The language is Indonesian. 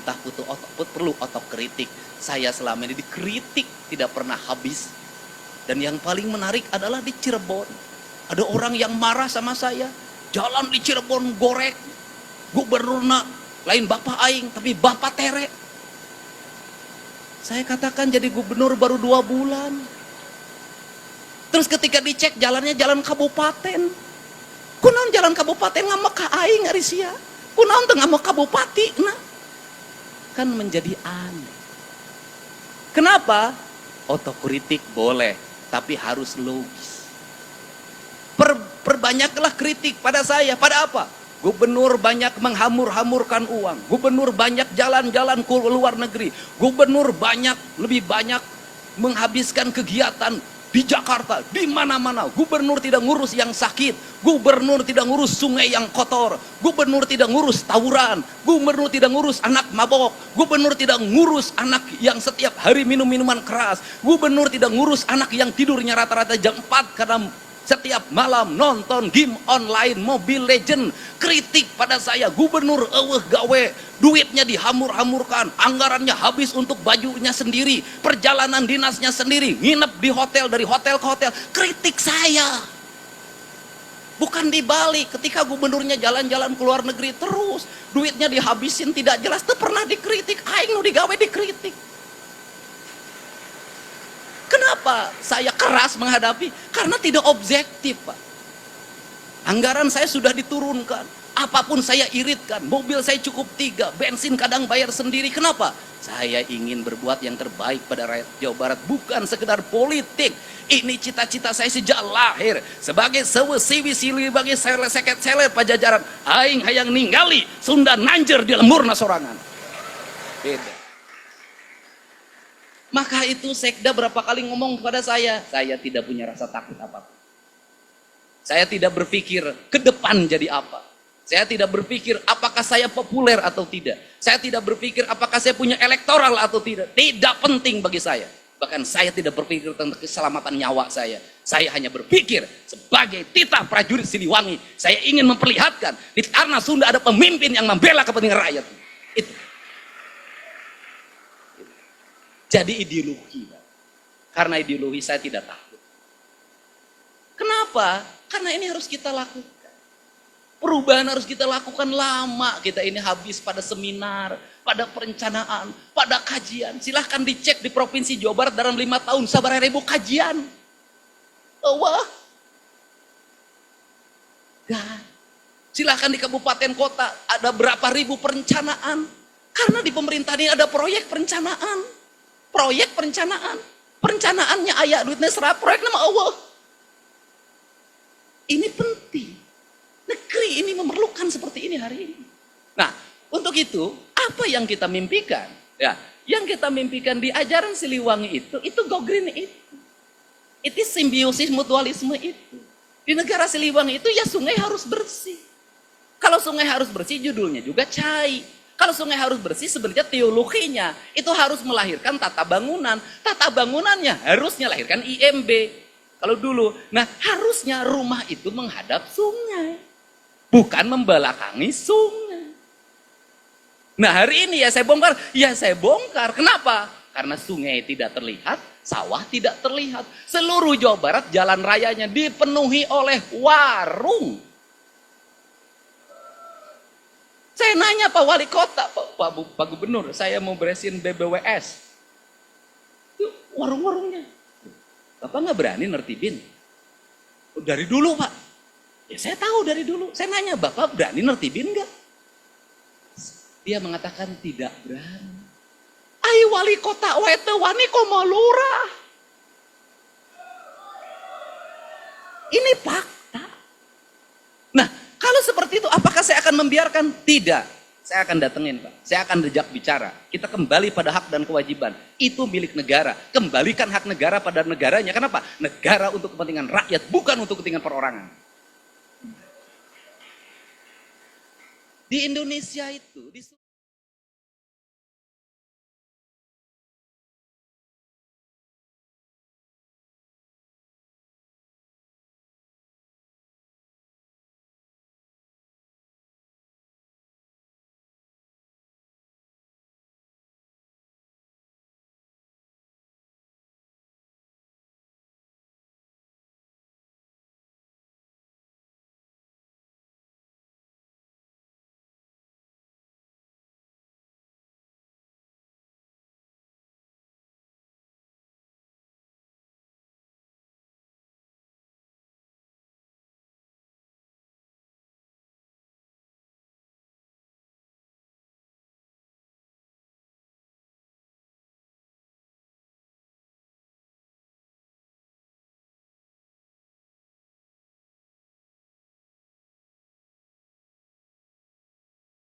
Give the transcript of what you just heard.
pemerintah perlu otokritik. Saya selama ini dikritik tidak pernah habis. Dan yang paling menarik adalah di Cirebon. Ada orang yang marah sama saya. Jalan di Cirebon gorek. Gubernurna lain Bapak Aing, tapi Bapak Tere. Saya katakan jadi gubernur baru 2 bulan. Terus ketika dicek jalannya jalan kabupaten. Kunaon jalan kabupaten ngama ka aing ari sia. Kunaon teu ngama kabupati nah. Kan menjadi aneh. Kenapa? Otokritik boleh, tapi harus logis. Perbanyaklah kritik pada saya. Pada apa? Gubernur banyak menghamur-hamurkan uang. Gubernur banyak jalan-jalan ke luar negeri. Gubernur lebih banyak menghabiskan kegiatan di Jakarta, di mana-mana. Gubernur tidak ngurus yang sakit. Gubernur tidak ngurus sungai yang kotor. Gubernur tidak ngurus tawuran. Gubernur tidak ngurus anak mabok. Gubernur tidak ngurus anak yang setiap hari minum minuman keras. Gubernur tidak ngurus anak yang tidurnya rata-rata jam 4 karena setiap malam nonton game online Mobile Legend. Kritik pada saya, gubernur eueuh gawe, duitnya dihamur-hamurkan, anggarannya habis untuk bajunya sendiri, perjalanan dinasnya sendiri, nginep di hotel, dari hotel ke hotel. Kritik saya. Bukan dibalik, ketika gubernurnya jalan-jalan ke luar negeri terus, duitnya dihabisin tidak jelas, itu pernah dikritik. Aing nu digawe dikritik. Kenapa saya keras menghadapi? Karena tidak objektif, Pak. Anggaran saya sudah diturunkan. Apapun saya iritkan. Mobil saya cukup 3. Bensin kadang bayar sendiri. Kenapa? Saya ingin berbuat yang terbaik pada rakyat Jawa Barat. Bukan sekedar politik. Ini cita-cita saya sejak lahir. Sebagai sewesi-wisi bagi seket-selet pajajaran. Aing hayang ningali Sunda nanjer di lemburna sorangan. Beda. Maka itu sekda berapa kali ngomong kepada saya tidak punya rasa takut apapun. Saya tidak berpikir ke depan jadi apa. Saya tidak berpikir apakah saya populer atau tidak. Saya tidak berpikir apakah saya punya elektoral atau tidak. Tidak penting bagi saya. Bahkan saya tidak berpikir tentang keselamatan nyawa saya. Saya hanya berpikir sebagai titah prajurit Siliwangi. Saya ingin memperlihatkan di tanah Sunda ada pemimpin yang membela kepentingan rakyat. Itu. Jadi ideologi, Pak. Karena ideologi saya tidak takut. Kenapa? Karena ini harus kita lakukan. Perubahan harus kita lakukan lama. Kita ini habis pada seminar, pada perencanaan, pada kajian. Silahkan dicek di Provinsi Jawa Barat dalam 5 tahun, sabar ribu kajian. Wah. Dan silahkan di kabupaten kota, ada berapa ribu perencanaan. Karena di pemerintahan ini ada proyek perencanaan. Proyek perencanaan. Perencanaannya ayah duitnya serap, proyek nama Allah. Ini penting. Negeri ini memerlukan seperti ini hari ini. Nah, untuk itu, apa yang kita mimpikan? Ya, yang kita mimpikan di ajaran Siliwangi itu go green itu. Itu simbiosis mutualisme itu. Di negara Siliwangi itu ya sungai harus bersih. Kalau sungai harus bersih, judulnya juga cai. Kalau sungai harus bersih, sebenarnya teologinya itu harus melahirkan tata bangunan. Tata bangunannya harusnya lahirkan IMB. Kalau dulu, nah harusnya rumah itu menghadap sungai. Bukan membelakangi sungai. Nah hari ini ya saya bongkar. Kenapa? Karena sungai tidak terlihat, sawah tidak terlihat. Seluruh Jawa Barat jalan rayanya dipenuhi oleh warung. Saya nanya Pak Wali Kota, Pak Gubernur, saya mau beresin BBWS. Itu warung-warungnya. Bapak nggak berani nertibin? Dari dulu Pak. Ya saya tahu dari dulu. Saya nanya, Bapak berani nertibin nggak? Dia mengatakan tidak berani. Ayo Wali Kota wete wani komo lurah. Ini fakta. Nah, kalau seperti itu, apakah saya akan membiarkan? Tidak. Saya akan datengin, Pak. Saya akan diajak bicara. Kita kembali pada hak dan kewajiban. Itu milik negara. Kembalikan hak negara pada negaranya. Kenapa? Negara untuk kepentingan rakyat, bukan untuk kepentingan perorangan. Di Indonesia itu...